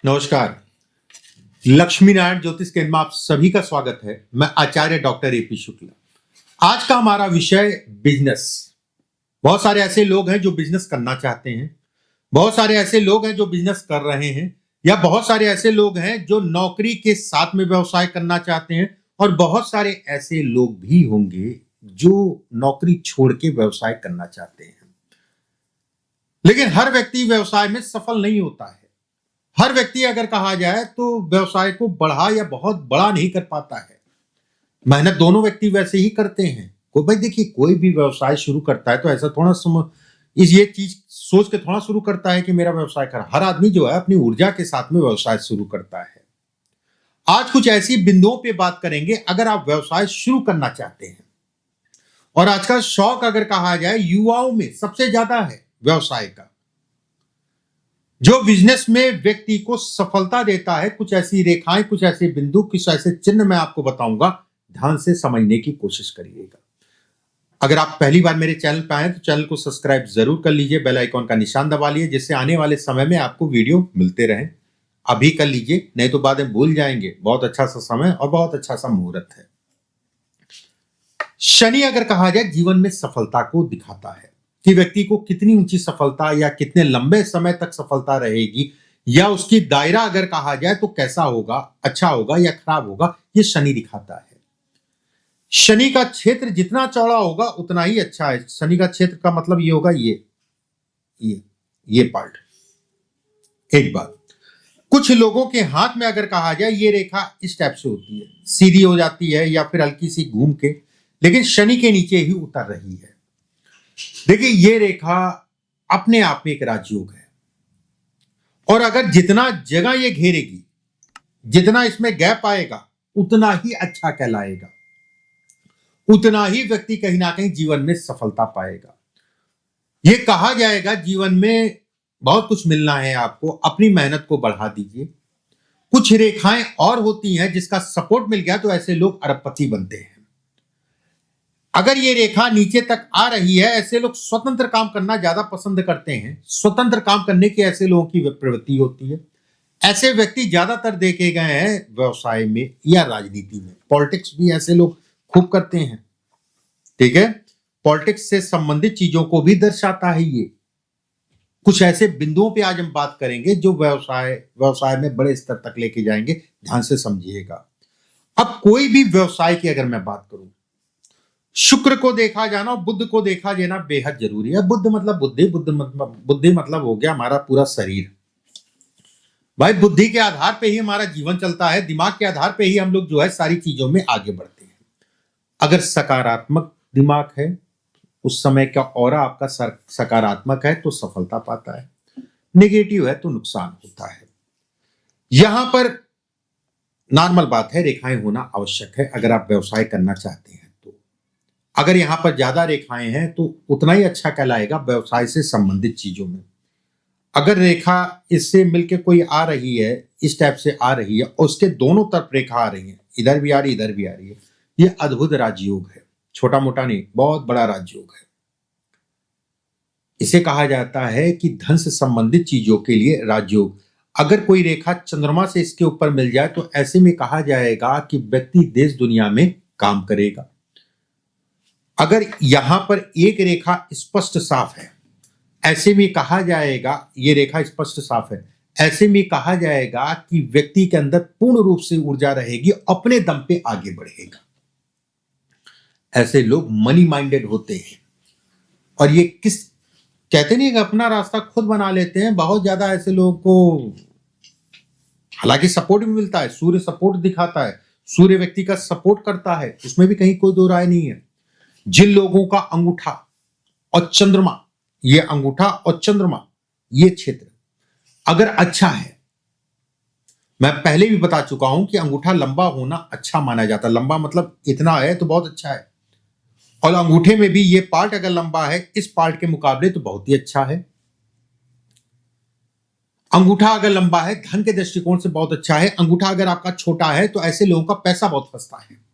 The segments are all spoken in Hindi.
नमस्कार। लक्ष्मी नारायण ज्योतिष केंद्र में आप सभी का स्वागत है। मैं आचार्य डॉक्टर एपी शुक्ला। आज का हमारा विषय बिजनेस। बहुत सारे ऐसे लोग हैं जो बिजनेस करना चाहते हैं, बहुत सारे ऐसे लोग हैं जो बिजनेस कर रहे हैं, या बहुत सारे ऐसे लोग हैं जो नौकरी के साथ में व्यवसाय करना चाहते हैं, और बहुत सारे ऐसे लोग भी होंगे जो नौकरी छोड़ के व्यवसाय करना चाहते हैं। लेकिन हर व्यक्ति व्यवसाय में सफल नहीं होता है। हर व्यक्ति अगर कहा जाए तो व्यवसाय को बढ़ा या बहुत बड़ा नहीं कर पाता है। मेहनत दोनों व्यक्ति वैसे ही करते हैं। भाई देखिए, कोई भी व्यवसाय शुरू करता है तो ऐसा थोड़ा ये चीज सोच के थोड़ा शुरू करता है कि मेरा व्यवसाय कर। हर आदमी जो है अपनी ऊर्जा के साथ में व्यवसाय शुरू करता है। आज कुछ ऐसी बिंदुओं पे बात करेंगे अगर आप व्यवसाय शुरू करना चाहते हैं। और आज का शौक अगर कहा जाए युवाओं में सबसे ज्यादा है व्यवसाय का। जो बिजनेस में व्यक्ति को सफलता देता है, कुछ ऐसी रेखाएं, कुछ ऐसे बिंदु, कुछ ऐसे चिन्ह मैं आपको बताऊंगा, ध्यान से समझने की कोशिश करिएगा। अगर आप पहली बार मेरे चैनल पे आए तो चैनल को सब्सक्राइब जरूर कर लीजिए, बेल आइकॉन का निशान दबा लीजिए, जिससे आने वाले समय में आपको वीडियो मिलते रहें। अभी कर लीजिए, नहीं तो बाद में भूल जाएंगे। बहुत अच्छा सा समय और बहुत अच्छा सा मुहूर्त है। शनि अगर कहा जाए जीवन में सफलता को दिखाता है कि व्यक्ति को कितनी ऊंची सफलता या कितने लंबे समय तक सफलता रहेगी, या उसकी दायरा अगर कहा जाए तो कैसा होगा, अच्छा होगा या खराब होगा, ये शनि दिखाता है। शनि का क्षेत्र जितना चौड़ा होगा उतना ही अच्छा है। शनि का क्षेत्र का मतलब ये होगा ये पार्ट। एक बात, कुछ लोगों के हाथ में अगर कहा जाए ये रेखा इस टाइप से होती है, सीधी हो जाती है या फिर हल्की सी घूम के, लेकिन शनि के नीचे ही उतर रही है। देखिए, ये रेखा अपने आप में एक राजयोग है, और अगर जितना जगह ये घेरेगी, जितना इसमें गैप आएगा, उतना ही अच्छा कहलाएगा, उतना ही व्यक्ति कहीं ना कहीं जीवन में सफलता पाएगा। ये कहा जाएगा जीवन में बहुत कुछ मिलना है आपको, अपनी मेहनत को बढ़ा दीजिए। कुछ रेखाएं और होती हैं जिसका सपोर्ट मिल गया तो ऐसे लोग अरबपति बनते हैं। अगर ये रेखा नीचे तक आ रही है, ऐसे लोग स्वतंत्र काम करना ज्यादा पसंद करते हैं। स्वतंत्र काम करने की ऐसे लोगों की प्रवृत्ति होती है। ऐसे व्यक्ति ज्यादातर देखे गए हैं व्यवसाय में या राजनीति में। पॉलिटिक्स भी ऐसे लोग खूब करते हैं। ठीक है, पॉलिटिक्स से संबंधित चीजों को भी दर्शाता है ये। कुछ ऐसे बिंदुओं पे आज हम बात करेंगे जो व्यवसाय में बड़े स्तर तक लेके जाएंगे। ध्यान से समझिएगा। अब कोई भी व्यवसाय की अगर मैं बात करूं, शुक्र को देखा जाना और बुध को देखा जाना बेहद जरूरी है। बुद्ध मतलब बुद्धि मतलब हो गया हमारा पूरा शरीर। भाई, बुद्धि के आधार पे ही हमारा जीवन चलता है। दिमाग के आधार पे ही हम लोग जो है सारी चीजों में आगे बढ़ते हैं। अगर सकारात्मक दिमाग है, उस समय का ऑरा आपका सकारात्मक है तो सफलता पाता है, नेगेटिव है तो नुकसान होता है। यहां पर नॉर्मल बात है, रेखाएं होना आवश्यक है अगर आप व्यवसाय करना चाहते हैं। अगर यहां पर ज्यादा रेखाएं हैं तो उतना ही अच्छा कहलाएगा व्यवसाय से संबंधित चीजों में। अगर रेखा इससे मिलके कोई आ रही है, इस टाइप से आ रही है, और उसके दोनों तरफ रेखा आ रही है, इधर भी आ रही है, इधर भी आ रही है, ये अद्भुत राजयोग है। छोटा मोटा नहीं, बहुत बड़ा राजयोग है। इसे कहा जाता है कि धन से संबंधित चीजों के लिए राजयोग। अगर कोई रेखा चंद्रमा से इसके ऊपर मिल जाए तो ऐसे में कहा जाएगा कि व्यक्ति देश दुनिया में काम करेगा। अगर यहां पर एक रेखा स्पष्ट साफ है, ऐसे में कहा जाएगा, ये रेखा स्पष्ट साफ है, ऐसे में कहा जाएगा कि व्यक्ति के अंदर पूर्ण रूप से ऊर्जा रहेगी, अपने दम पे आगे बढ़ेगा। ऐसे लोग मनी माइंडेड होते हैं, और ये कहते नहीं कि अपना रास्ता खुद बना लेते हैं। बहुत ज्यादा ऐसे लोगों को हालांकि सपोर्ट भी मिलता है, सूर्य सपोर्ट दिखाता है, सूर्य व्यक्ति का सपोर्ट करता है, उसमें भी कहीं कोई दो राय नहीं है। जिन लोगों का अंगूठा और चंद्रमा, ये अंगूठा और चंद्रमा, ये क्षेत्र अगर अच्छा है, मैं पहले भी बता चुका हूं कि अंगूठा लंबा होना अच्छा माना जाता है। लंबा मतलब इतना है तो बहुत अच्छा है, और अंगूठे में भी ये पार्ट अगर लंबा है इस पार्ट के मुकाबले तो बहुत ही अच्छा है। अंगूठा अगर लंबा है धन के दृष्टिकोण से बहुत अच्छा है। अंगूठा अगर आपका छोटा है तो ऐसे लोगों का पैसा बहुत फंसता है।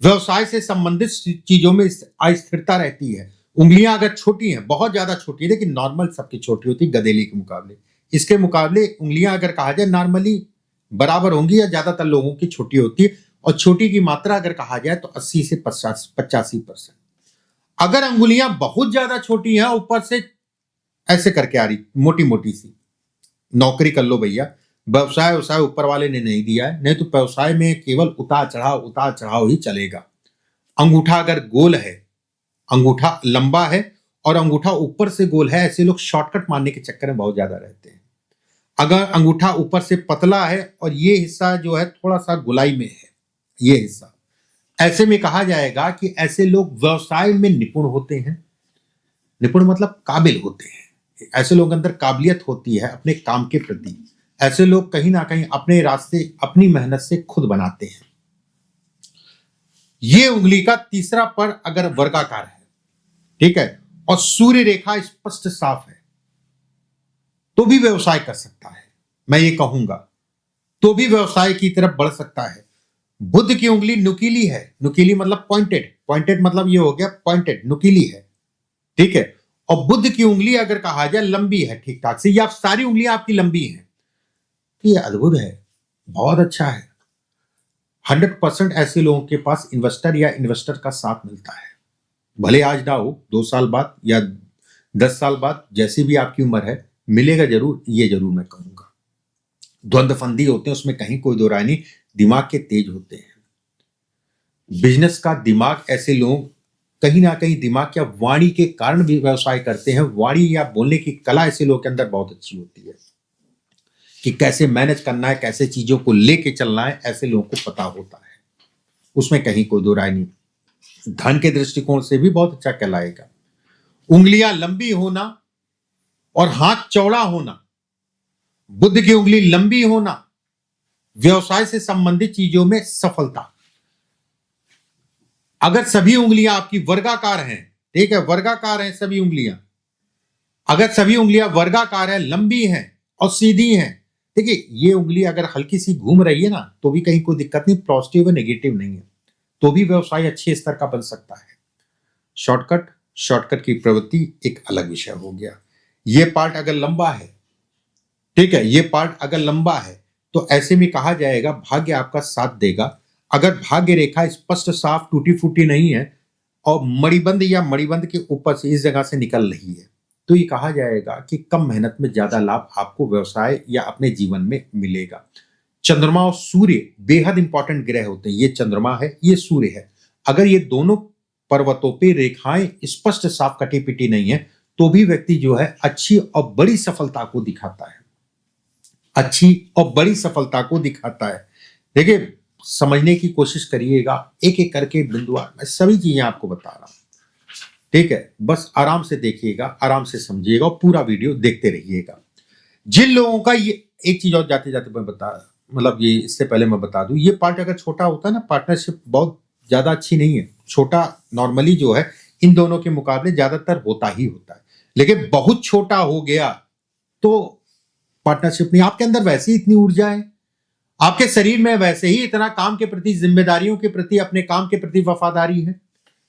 व्यवसाय से संबंधित चीजों में अस्थिरता रहती है। उंगलियां अगर छोटी हैं, बहुत ज्यादा छोटी है, लेकिन नॉर्मल सबकी छोटी होती है गधेली के मुकाबले, इसके मुकाबले उंगलियां अगर कहा जाए नॉर्मली बराबर होंगी या ज्यादातर लोगों की छोटी होती है, और छोटी की मात्रा अगर कहा जाए तो 80 से 85%। अगर अंगुलियां बहुत ज्यादा छोटी हैं, ऊपर से ऐसे करके आ रही मोटी मोटी सी, नौकरी कर लो भैया, व्यवसाय व्यवसाय ऊपर वाले ने नहीं दिया है, नहीं तो व्यवसाय में केवल उतार चढ़ाव ही चलेगा। अंगूठा अगर गोल है, अंगूठा लंबा है और अंगूठा ऊपर से गोल है, ऐसे लोग शॉर्टकट मारने के चक्कर में बहुत ज्यादा रहते हैं। अगर अंगूठा ऊपर से पतला है और ये हिस्सा जो है थोड़ा सा गुलाई में है, ये हिस्सा, ऐसे में कहा जाएगा कि ऐसे लोग व्यवसाय में निपुण होते हैं। निपुण मतलब काबिल होते हैं। ऐसे लोगों के अंदर काबिलियत होती है अपने काम के प्रति। ऐसे लोग कहीं ना कहीं अपने रास्ते अपनी मेहनत से खुद बनाते हैं। ये उंगली का तीसरा पर अगर वर्गाकार है, ठीक है, और सूर्य रेखा स्पष्ट साफ है, तो भी व्यवसाय कर सकता है। मैं ये कहूंगा तो भी व्यवसाय की तरफ बढ़ सकता है। बुध की उंगली नुकीली है, नुकीली मतलब पॉइंटेड, पॉइंटेड मतलब ये हो गया पॉइंटेड, नुकीली है, ठीक है। और बुध की उंगली अगर कहा जाए लंबी है ठीक ठाक से, या सारी उंगलियां आपकी लंबी हैं, ये अद्भुत है, बहुत अच्छा है। 100% ऐसे लोगों के पास इन्वेस्टर या इन्वेस्टर का साथ मिलता है। भले आज ना हो, 2 साल बाद या 10 साल बाद, जैसी भी आपकी उम्र है, मिलेगा जरूर, ये जरूर मैं कहूंगा। द्वंद्वफंदी होते हैं, उसमें कहीं कोई दो राय नहीं, दिमाग के तेज होते हैं। बिजनेस का दिमाग, ऐसे लोग कहीं ना कहीं दिमाग या वाणी के कारण भी व्यवसाय करते हैं। वाणी या बोलने की कला ऐसे लोगों के अंदर बहुत अच्छी होती है कि कैसे मैनेज करना है, कैसे चीजों को लेके चलना है, ऐसे लोगों को पता होता है, उसमें कहीं कोई दो राय नहीं। धन के दृष्टिकोण से भी बहुत अच्छा कहलाएगा। उंगलियां लंबी होना और हाथ चौड़ा होना, बुध की उंगली लंबी होना, व्यवसाय से संबंधित चीजों में सफलता। अगर सभी उंगलियां आपकी वर्गाकार हैं, ठीक है, वर्गाकार हैं सभी उंगलियां, अगर सभी उंगलियां वर्गाकार है, लंबी हैं और सीधी हैं, देखिए ये उंगली अगर हल्की सी घूम रही है ना, तो भी कहीं कोई दिक्कत नहीं, पॉजिटिव है नेगेटिव नहीं है, तो भी व्यवसाय अच्छे स्तर का बन सकता है। शॉर्टकट की प्रवृत्ति एक अलग विषय हो गया। ये पार्ट अगर लंबा है, ठीक है, ये पार्ट अगर लंबा है, तो ऐसे में कहा जाएगा भाग्य आपका साथ देगा। अगर भाग्य रेखा स्पष्ट साफ टूटी फूटी नहीं है और मणिबंध या मणिबंध के ऊपर से इस जगह से निकल रही है, तो ये कहा जाएगा कि कम मेहनत में ज्यादा लाभ आपको व्यवसाय या अपने जीवन में मिलेगा। चंद्रमा और सूर्य बेहद इंपॉर्टेंट ग्रह होते हैं। ये चंद्रमा है, ये सूर्य है। अगर ये दोनों पर्वतों पे रेखाएं स्पष्ट साफ कटी पिटी नहीं है, तो भी व्यक्ति जो है अच्छी और बड़ी सफलता को दिखाता है, अच्छी और बड़ी सफलता को दिखाता है। देखिए, समझने की कोशिश करिएगा, एक एक करके बिंदुवार मैं सभी चीजें आपको बता रहा हूं, ठीक है, बस आराम से देखिएगा, आराम से समझिएगा और पूरा वीडियो देखते रहिएगा। जिन लोगों का ये, एक चीज और जाते जाते मैं बता, मतलब ये इससे पहले मैं बता दूं, ये पार्ट अगर छोटा होता है ना, पार्टनरशिप बहुत ज्यादा अच्छी नहीं है। छोटा नॉर्मली जो है इन दोनों के मुकाबले ज्यादातर होता ही होता है, लेकिन बहुत छोटा हो गया तो पार्टनरशिप नहीं। आपके अंदर वैसे ही इतनी ऊर्जा है, आपके शरीर में वैसे ही इतना काम के प्रति, जिम्मेदारियों के प्रति, अपने काम के प्रति वफादारी है।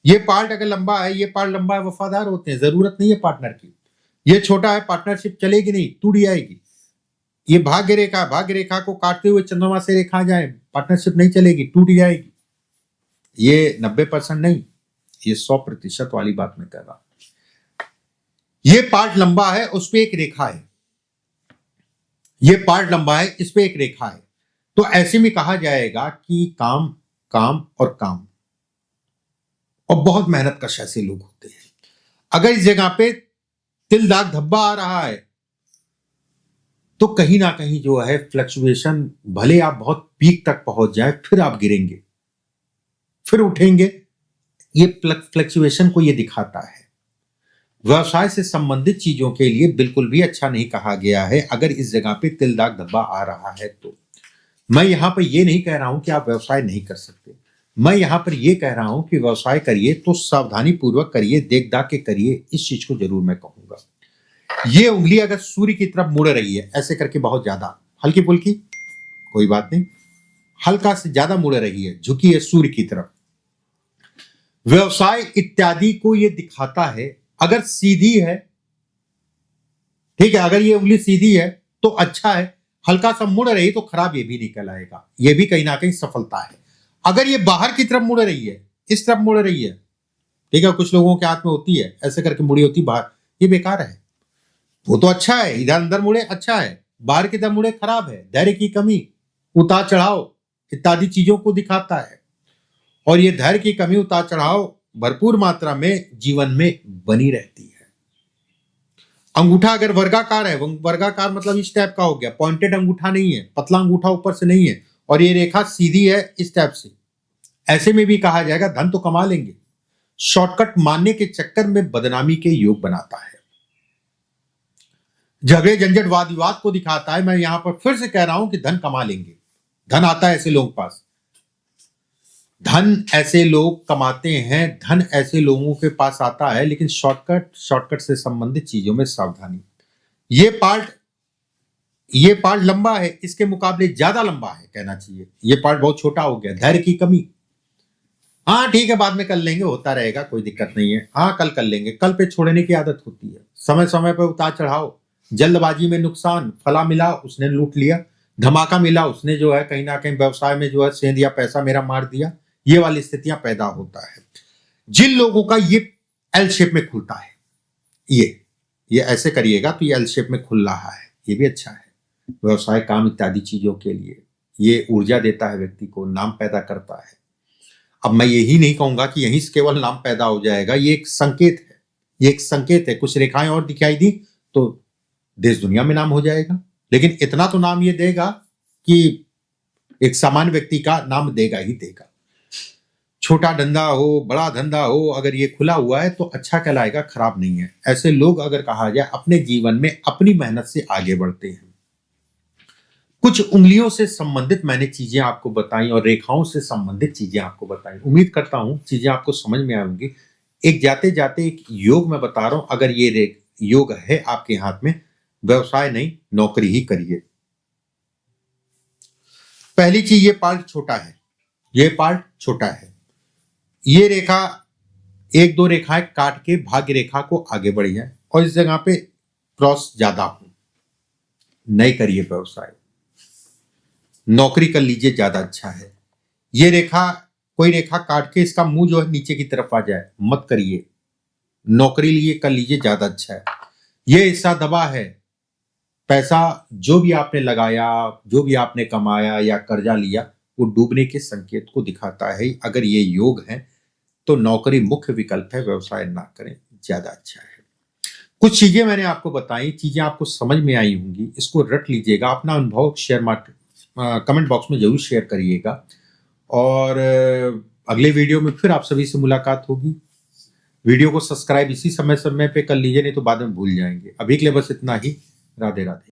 ये पार्ट अगर लंबा है, ये पार्ट लंबा है, वफादार होते हैं, जरूरत नहीं है पार्टनर की। ये छोटा है, पार्टनरशिप चलेगी नहीं, टूट जाएगी। ये भाग्य रेखा, भाग्य रेखा को काटते हुए चंद्रमा से रेखा जाए, पार्टनरशिप नहीं चलेगी, टूट जाएगी। ये 90% नहीं, ये 100% वाली बात मैं कर रहा हूं। ये पार्ट लंबा है, उस पर एक रेखा है, ये पार्ट लंबा है, इस पे एक रेखा है, तो ऐसे में कहा जाएगा कि काम काम और काम, और बहुत मेहनत कश ऐसे लोग होते हैं। अगर इस जगह पे तिल दाग धब्बा आ रहा है, तो कहीं ना कहीं जो है फ्लक्चुएशन, भले आप बहुत पीक तक पहुंच जाए, फिर आप गिरेंगे, फिर उठेंगे, ये फ्लक्चुएशन को ये दिखाता है। व्यवसाय से संबंधित चीजों के लिए बिल्कुल भी अच्छा नहीं कहा गया है अगर इस जगह पे तिल दाग धब्बा आ रहा है तो। मैं यहां पर ये नहीं कह रहा हूं कि आप व्यवसाय नहीं कर सकते, मैं यहां पर यह कह रहा हूं कि व्यवसाय करिए तो सावधानी पूर्वक करिए, देख दाख के करिए, इस चीज को जरूर मैं कहूंगा। ये उंगली अगर सूर्य की तरफ मुड़ रही है, ऐसे करके बहुत ज्यादा हल्की फुल्की, कोई बात नहीं, हल्का से ज्यादा मुड़ रही है, झुकी है सूर्य की तरफ, व्यवसाय इत्यादि को यह दिखाता है। अगर सीधी है, ठीक है, अगर ये उंगली सीधी है तो अच्छा है, हल्का सा मुड़ रही तो खराब ये भी नहीं कहलाएगा, ये भी कहीं ना कहीं सफलता है। अगर ये बाहर की तरफ मुड़ रही है, इस तरफ मुड़ रही है, ठीक है, कुछ लोगों के हाथ में होती है ऐसे करके मुड़ी होती बाहर, ये बेकार है। वो तो अच्छा है, इधर अंदर मुड़े अच्छा है, बाहर की तरफ मुड़े खराब है। धैर्य की कमी, उतार चढ़ाव इत्यादि चीजों को दिखाता है। और ये धैर्य की कमी, उतार चढ़ाव भरपूर मात्रा में जीवन में बनी रहती है। अंगूठा अगर वर्गाकार है, वर्गाकार मतलब इस टाइप का हो गया, पॉइंटेड अंगूठा नहीं है, पतला अंगूठा ऊपर से नहीं है, और ये रेखा सीधी है इस टाइप से, ऐसे में भी कहा जाएगा धन तो कमा लेंगे। शॉर्टकट मानने के चक्कर में बदनामी के योग बनाता है। झगड़े झंझट वाद विवाद को दिखाता है। मैं यहां पर फिर से कह रहा हूं कि धन कमा लेंगे, धन आता है ऐसे लोगों के पास, धन ऐसे लोग कमाते हैं, धन ऐसे लोगों के पास आता है, लेकिन शॉर्टकट से संबंधित चीजों में सावधानी। ये पार्ट लंबा है, इसके मुकाबले ज्यादा लंबा है कहना चाहिए, ये पार्ट बहुत छोटा हो गया। धैर्य की कमी, हाँ ठीक है बाद में कर लेंगे, होता रहेगा, कोई दिक्कत नहीं है, हाँ कल कर लेंगे, कल पे छोड़ने की आदत होती है। समय समय पर उतार चढ़ाव, जल्दबाजी में नुकसान, फला मिला उसने लूट लिया, धमाका मिला उसने जो है कहीं ना कहीं व्यवसाय में जो है सेंध या पैसा मेरा मार दिया, ये वाली स्थितियां पैदा होता है। जिन लोगों का ये एल शेप में खुलता है, ये ऐसे करिएगा तो ये एल शेप में खुल रहा है, ये भी अच्छा है व्यवसाय काम इत्यादि चीजों के लिए। ये ऊर्जा देता है व्यक्ति को, नाम पैदा करता है। अब मैं यही नहीं कहूंगा कि यहीं से केवल नाम पैदा हो जाएगा, ये एक संकेत है, ये एक संकेत है। कुछ रेखाएं और दिखाई दी तो देश दुनिया में नाम हो जाएगा, लेकिन इतना तो नाम ये देगा कि एक सामान्य व्यक्ति का नाम देगा ही देगा। छोटा धंधा हो बड़ा धंधा हो, अगर ये खुला हुआ है तो अच्छा कहलाएगा, खराब नहीं है। ऐसे लोग अगर कहा जाए अपने जीवन में अपनी मेहनत से आगे बढ़ते हैं। कुछ उंगलियों से संबंधित मैंने चीजें आपको बताई और रेखाओं से संबंधित चीजें आपको बताई। उम्मीद करता हूं चीजें आपको समझ में आएंगी। एक जाते जाते एक योग मैं बता रहा हूं, अगर ये योग है आपके हाथ में, व्यवसाय नहीं नौकरी ही करिए। पहली चीज, ये पार्ट छोटा है, ये पार्ट छोटा है। ये रेखा एक दो रेखाएं काट के भाग्य रेखा को आगे बढ़ जाए और इस जगह पे क्रॉस ज्यादा हो, नहीं करिए व्यवसाय, नौकरी कर लीजिए, ज्यादा अच्छा है। ये रेखा, कोई रेखा काट के इसका मुंह जो है नीचे की तरफ आ जाए, मत करिए, नौकरी लिए कर लीजिए, ज्यादा अच्छा है। ये हिस्सा दबा है, पैसा जो भी आपने लगाया, जो भी आपने कमाया या कर्जा लिया, वो डूबने के संकेत को दिखाता है। अगर ये योग है तो नौकरी मुख्य विकल्प है, व्यवसाय ना करें, ज्यादा अच्छा है। कुछ चीजें मैंने आपको बताई, चीजें आपको समझ में आई होंगी, इसको रट लीजिएगा। अपना अनुभव कमेंट बॉक्स में जरूर शेयर करिएगा और अगले वीडियो में फिर आप सभी से मुलाकात होगी। वीडियो को सब्सक्राइब इसी समय पे कर लीजिए, नहीं तो बाद में भूल जाएंगे। अभी के लिए बस इतना ही। राधे राधे।